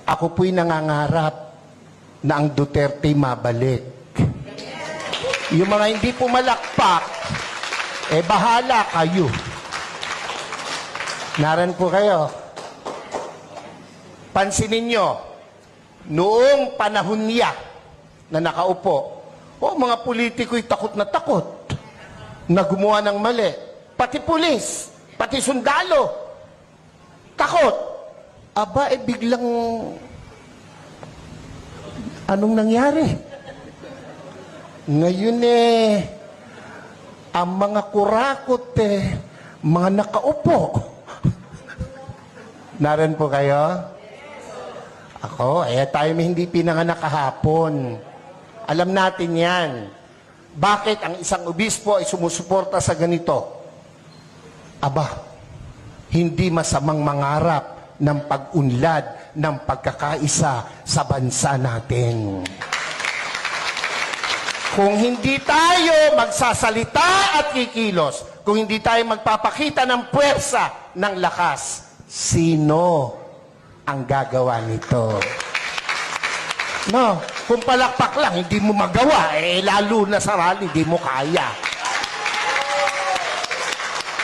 Ako po'y nangangarap na ang Duterte mabalik. Yung mga hindi pumalakpak, bahala kayo. Naran po kayo. Pansinin nyo, noong panahon niya na nakaupo, mga politiko'y takot na gumawa ng mali. Pati pulis, pati sundalo, takot. Aba, biglang, anong nangyari? Ngayon ang mga kurakot mga nakaupo. Naran po kayo? Ako, tayo may hindi pinanganak kahapon. Alam natin yan. Bakit ang isang obispo ay sumusuporta sa ganito? Aba, hindi masamang mangarap ng pag-unlad ng pagkakaisa sa bansa natin. Kung hindi tayo magsasalita at kikilos, kung hindi tayo magpapakita ng puwersa, ng lakas, sino ang gagawa nito? No, kung palakpak lang, hindi mo magawa, lalo na sa rally, hindi mo kaya.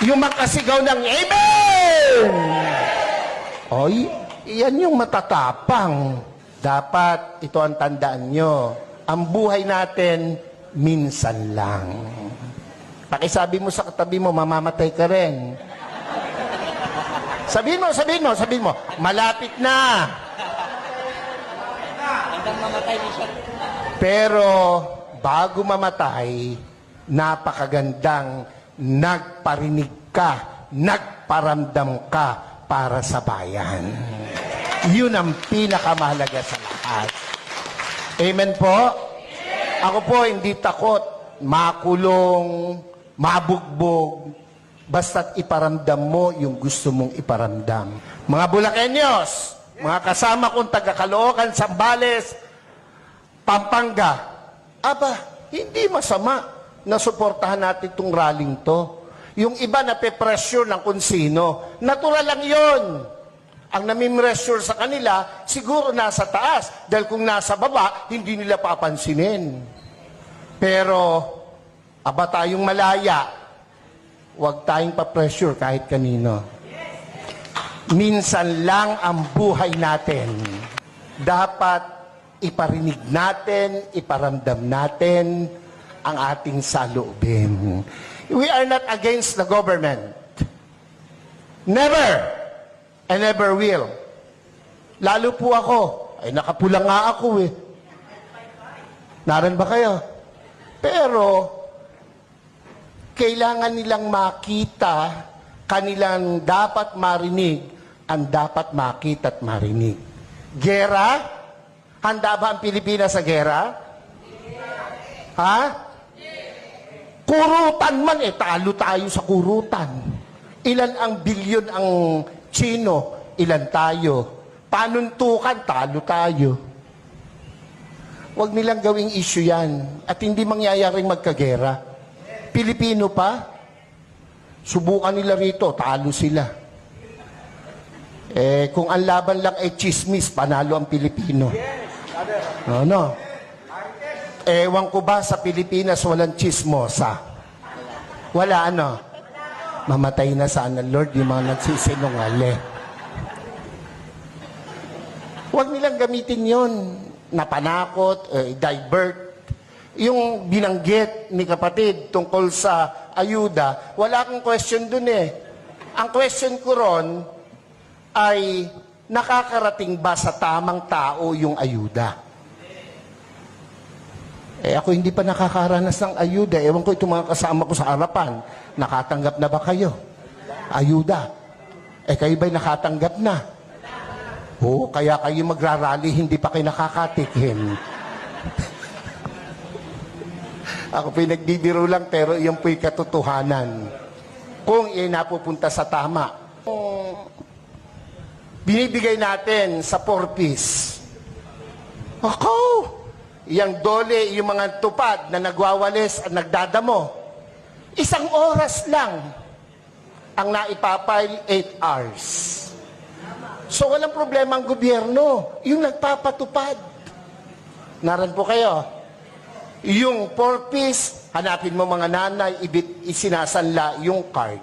Yung makasigaw ng Amen! Oy, iyan yung matatapang. Dapat, ito ang tandaan nyo, ang buhay natin, minsan lang. Pakisabi mo sa katabi mo, mamamatay ka rin. Sabihin mo, malapit na. Pero, bago mamatay, napakagandang nagparinig ka, nagparamdam ka para sa bayan. Yun ang pinakamahalaga sa lahat. Amen po? Ako po hindi takot, makulong, mabugbog, basta't iparamdam mo yung gusto mong iparamdam. Mga Bulakenyos, mga kasama kong taga-Caloocan, Zambales, Pampanga, aba, hindi masama na suportahan natin itong rallying to. Yung iba na pe-pressure ng kung sino, natural lang yon. Ang nami-pressure sa kanila, siguro nasa taas. Dahil kung nasa baba, hindi nila papansinin. Pero, aba tayong malaya, huwag tayong pa-pressure kahit kanino. Minsan lang ang buhay natin. Dapat iparinig natin, iparamdam natin ang ating saloobin. We are not against the government. Never! And never will. Lalo po ako. Nakapula nga ako Naran ba kayo? Pero, kailangan nilang makita, kanilang dapat marinig, ang dapat makita at marinig. Gera? Handa ba ang Pilipinas sa gera? Ha? Kurutan man talo tayo sa kurutan. Ilan ang bilyon ang Chino, ilan tayo. Panuntukan, talo tayo. Huwag nilang gawing issue yan. At hindi mangyayaring magkagera. Pilipino pa, subukan nila rito, talo sila. Kung ang laban lang ay chismis, panalo ang Pilipino. No. Ewan ko ba sa Pilipinas walang chismosa? Wala Mamatay na sana, Lord, yung mga nagsisinungaling. Huwag nilang gamitin yon na panakot, divert. Yung binanggit ni kapatid tungkol sa ayuda, wala akong question dun Ang question ko ron ay nakakarating ba sa tamang tao yung ayuda? Ako hindi pa nakakaranas ng ayuda. Ewan ko itong mga kasama ko sa harapan. Nakatanggap na ba kayo? Ayuda. Kayo ba'y nakatanggap na? Oo, kaya kayo magrarally, hindi pa kayo nakakatikim. Ako pinagdidiro lang, pero iyon po'y katotohanan. Kung napupunta sa tama. Binibigay natin sa 4-piece. Ako! Yang dole, yung mga tupad na nagwawalis at nagdadamo. 1 oras lang ang naipapile 8 hours. So walang problema ang gobyerno, yung nagpapatupad. Naran po kayo. Yung 4-piece, hanapin mo mga nanay, isinasanla yung card.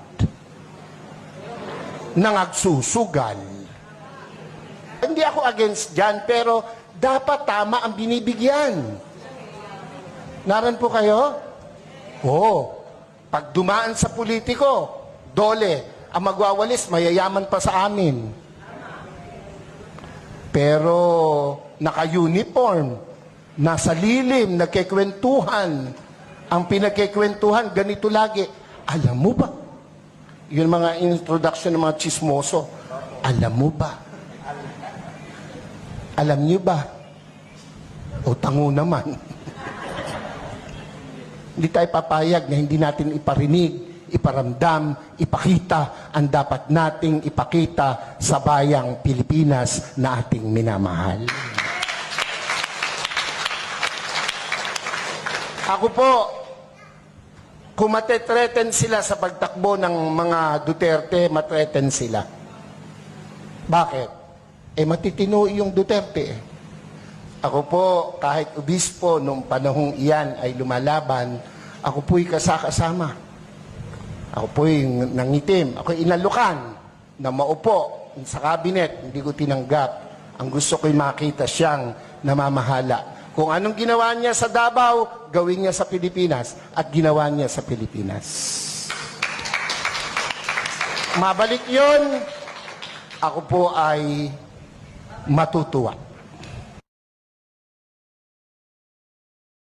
Nangagsusugal. Hindi ako against dyan, pero dapat tama ang binibigyan. Naran po kayo? Oo. Pag dumaan sa politiko, dole, ang magwawalis, mayayaman pa sa amin. Pero naka-uniform, nasa lilim, nagkikwentuhan. Ang pinagkikwentuhan, ganito lagi. Alam mo ba? Yun mga introduction ng mga chismoso. Alam mo ba? Alam niyo ba? O tango naman. Hindi tayo papayag na hindi natin iparinig, iparamdam, ipakita ang dapat nating ipakita sa bayang Pilipinas na ating minamahal. Ako po, kung matetreten sila sa pagtakbo ng mga Duterte, matreten sila. Bakit? Matitino yung Duterte. Ako po, kahit obispo nung panahong iyan ay lumalaban, ako po'y kasama. Ako po'y nangitim. Ako'y inalukan na maupo sa kabinet. Hindi ko tinanggap. Ang gusto ko'y makita siyang namamahala. Kung anong ginawa niya sa Davao, gawin niya sa Pilipinas. At ginawa niya sa Pilipinas. Mabalik yun, ako po ay matutuwa.